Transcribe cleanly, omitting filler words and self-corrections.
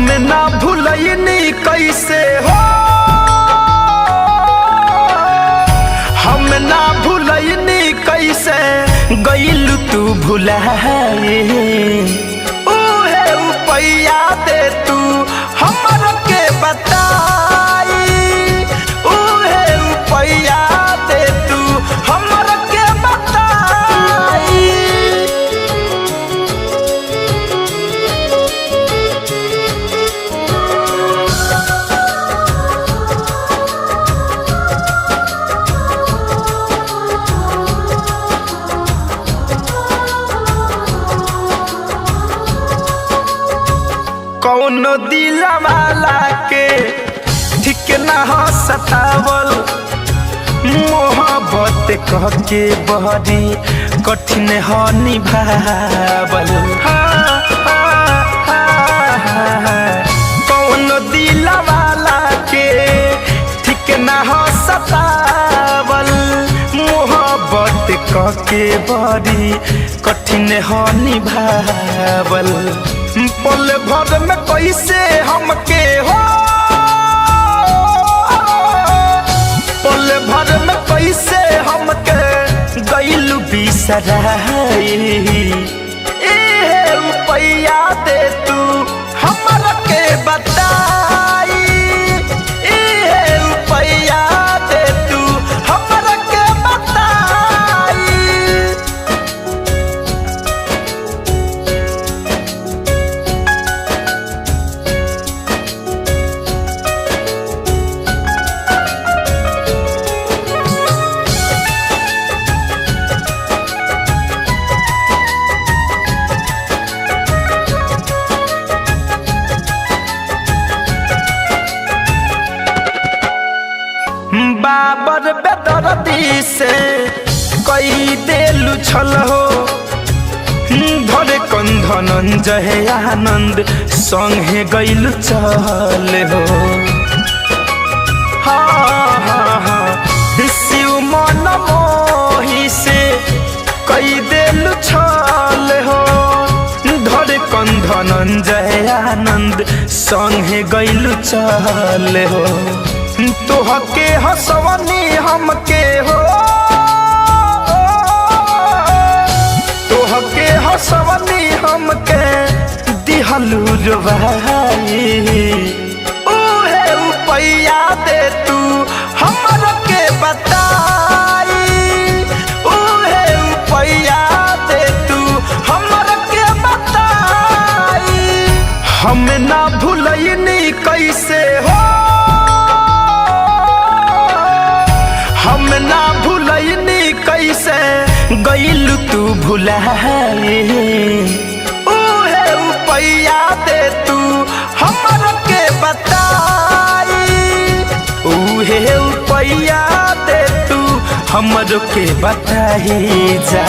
हम ना भूलनी कैसे हो, हम ना भूलनी कैसे गइलू तू भुलाए। उहे रुपैया दे तू हमर के बताई, उहे रुपैया दे तू हमर के बताई। कौनो दिलवाला के ठीक ना हो सतावल, मोहब्बत कह के बहरी कठिन हो निभावल। कौनो दिलवाला के ठीक ना हो सतावल, मोहब्बत कह के बहरी कठिन हो निभावल। पल भर में कैसे हमके हो, पल भर में कैसे हमके गइलू बिसराई। इहे रुपैया दे तू हमर के बताई, इहे रुपैया दे तू हमर के बताई। बाबर बेदर्दी से कई देलू छल हो, धरे कंधनंजय आनंद संगे गइलू चल हो। शिव मन मोही से कई देलू छल हो, धरे कंधनंजय आनंद संगे गइलू चल हो। तोहके हंसवनी हमके हो, तोहके हंसवनी हमके दिहलू रुबाई। उहे रुपैया दे तू हमर के बताई, उहे रुपैया दे तू हमर के बताई। हम ना भूलनी कैसे हो, हम ना भूलनी कैसे गइलू तू भुलाए। उहे रुपैया दे तू हमर के बताई, उहे रुपैया दे तू हमर के बताई जा।